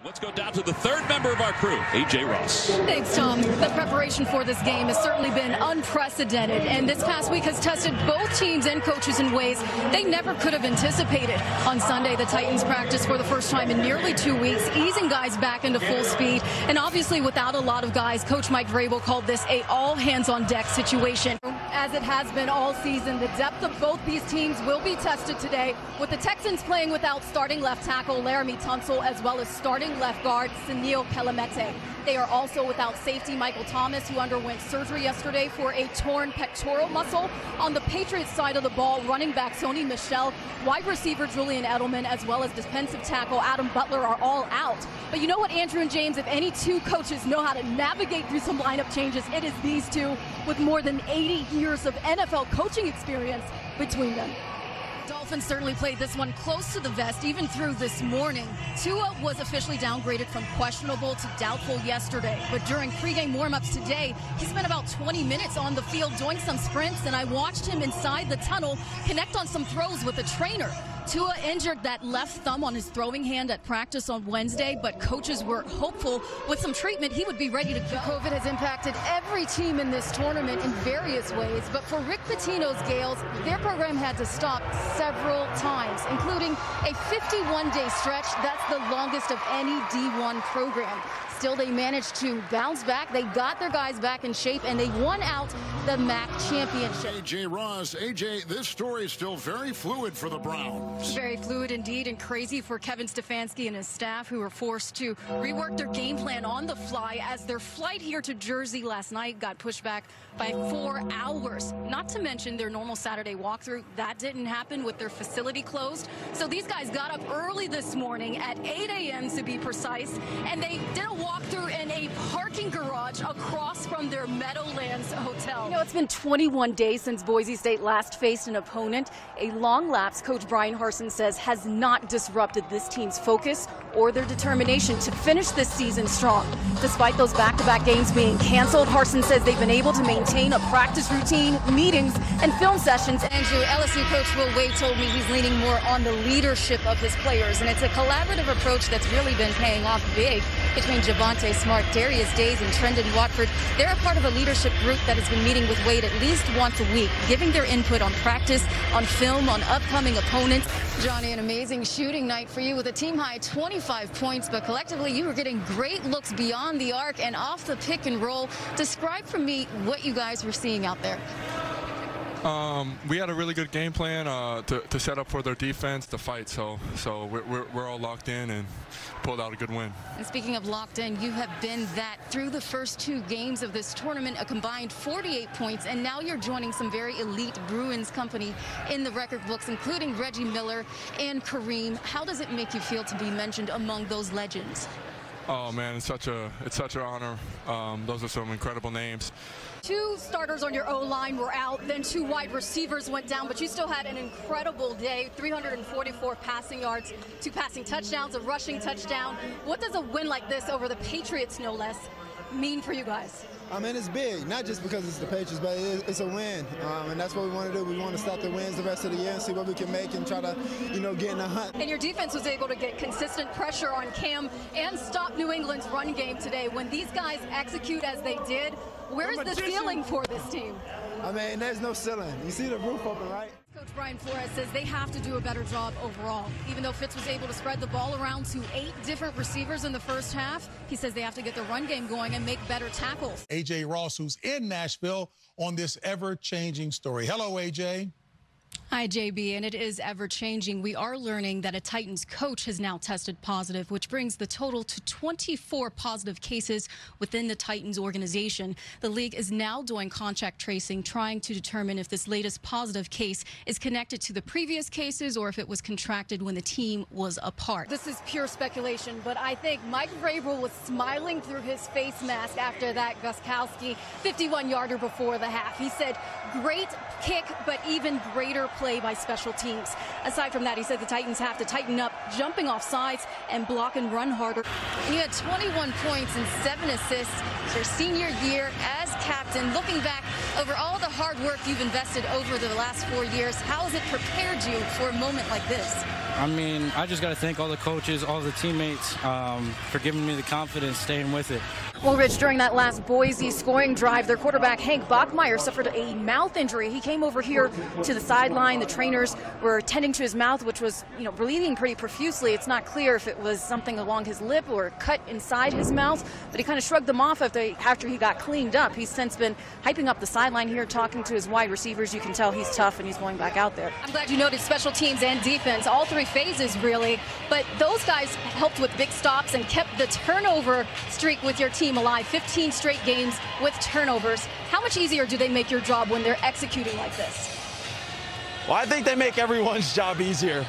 Let's go down to the third member of our crew, A.J. Ross. Thanks, Tom. The preparation for this game has certainly been unprecedented, and this past week has tested both teams and coaches in ways they never could have anticipated. On Sunday, the Titans practiced for the first time in nearly 2 weeks, easing guys back into full speed, and obviously without a lot of guys, Coach Mike Vrabel called this a all-hands-on-deck situation. As it has been all season, the depth of both these teams will be tested today, with the Texans playing without starting left tackle Laremy Tunsil as well as starting left guard Sunil Kelemete. They are also without safety Michael Thomas, who underwent surgery yesterday for a torn pectoral muscle. On the Patriots side of the ball, running back Sony Michel, wide receiver Julian Edelman, as well as defensive tackle Adam Butler are all out. But you know what, Andrew and James, if any two coaches know how to navigate through some lineup changes, it is these two with more than 80 years of NFL coaching experience between them. Dolphins certainly played this one close to the vest, even through this morning. Tua was officially downgraded from questionable to doubtful yesterday, but during pregame warm-ups today, he spent about 20 minutes on the field doing some sprints, and I watched him inside the tunnel connect on some throws with a trainer. Tua injured that left thumb on his throwing hand at practice on Wednesday, but coaches were hopeful with some treatment he would be ready to go. COVID has impacted every team in this tournament in various ways, but for Rick Pitino's Gales, their program had to stop several times, including a 51-day stretch. That's the longest of any D1 program. Still, they managed to bounce back. They got their guys back in shape, and they won out the MAC championship. A.J. Ross. A.J., this story is still very fluid for the Browns. Very fluid indeed, and crazy for Kevin Stefanski and his staff, who were forced to rework their game plan on the fly as their flight here to Jersey last night got pushed back by 4 hours. Not to mention their normal Saturday walkthrough. That didn't happen with their facility closed. So these guys got up early this morning at 8 a.m. to be precise, and they did a walkthrough in a parking garage across from their Meadowlands hotel. You know, it's been 21 days since Boise State last faced an opponent. A long lapse, Coach Brian Harsin says, has not disrupted this team's focus or their determination to finish this season strong. Despite those back-to-back games being canceled, Harsin says they've been able to maintain a practice routine, meetings, and film sessions. Andrew, LSU coach Will Wade told me he's leaning more on the leadership of his players, and it's a collaborative approach that's really been paying off big between Javonte Smart, Darius Days, and Trendon Watford. They're a part of a leadership group that has been meeting with Wade at least once a week, giving their input on practice, on film, on upcoming opponents. Johnny, an amazing shooting night for you with a team-high 25 points, but collectively you were getting great looks beyond the arc and off the pick and roll. Describe for me what you guys were seeing out there. We had a really good game plan to set up for their defense to fight, so we're all locked in and pulled out a good win. And speaking of locked in, you have been that through the first 2 games of this tournament, a combined 48 points, and now you're joining some very elite Bruins company in the record books, including Reggie Miller and Kareem. How does it make you feel to be mentioned among those legends? Oh man, it's such an honor. Those are some incredible names. 2 starters on your O-line were out, then 2 wide receivers went down, but you still had an incredible day. 344 passing yards, 2 passing touchdowns, a rushing touchdown. What does a win like this over the Patriots, no less, mean for you guys? I mean, it's big, not just because it's the Patriots, but it's a win, and that's what we want to do. We want to stop the wins the rest of the year and see what we can make and try to, get in the hunt. And your defense was able to get consistent pressure on Cam and stop New England's run game today. When these guys execute as they did, where is the ceiling for this team? I mean, there's no ceiling. You see the roof open, right? Coach Brian Flores says they have to do a better job overall. Even though Fitz was able to spread the ball around to 8 different receivers in the first half, he says they have to get the run game going and make better tackles. A.J. Ross, who's in Nashville on this ever-changing story. Hello, A.J. Hi, JB, and it is ever-changing. We are learning that a Titans coach has now tested positive, which brings the total to 24 positive cases within the Titans organization. The league is now doing contact tracing, trying to determine if this latest positive case is connected to the previous cases or if it was contracted when the team was apart. This is pure speculation, but I think Mike Vrabel was smiling through his face mask after that Gostkowski 51-yarder before the half. He said, great kick, but even greater play by special teams. Aside from that, he said the Titans have to tighten up jumping off sides and block and run harder. He had 21 points and 7 assists. It's your senior year as captain. Looking back over all the hard work you've invested over the last 4 years, how has it prepared you for a moment like this? I mean, I just got to thank all the coaches, all the teammates for giving me the confidence, staying with it. Well, Rich, during that last Boise scoring drive, their quarterback, Hank Bachmeier, suffered a mouth injury. He came over here to the sideline. The trainers were tending to his mouth, which was, bleeding pretty profusely. It's not clear if it was something along his lip or cut inside his mouth, but he kind of shrugged them off after he got cleaned up. He's since been hyping up the sideline here, talking to his wide receivers. You can tell he's tough and he's going back out there. I'm glad you noted special teams and defense, all three phases really, but those guys helped with big stops and kept the turnover streak with your team alive. 15 straight games with turnovers. How much easier do they make your job when they're executing like this? Well, I think they make everyone's job easier.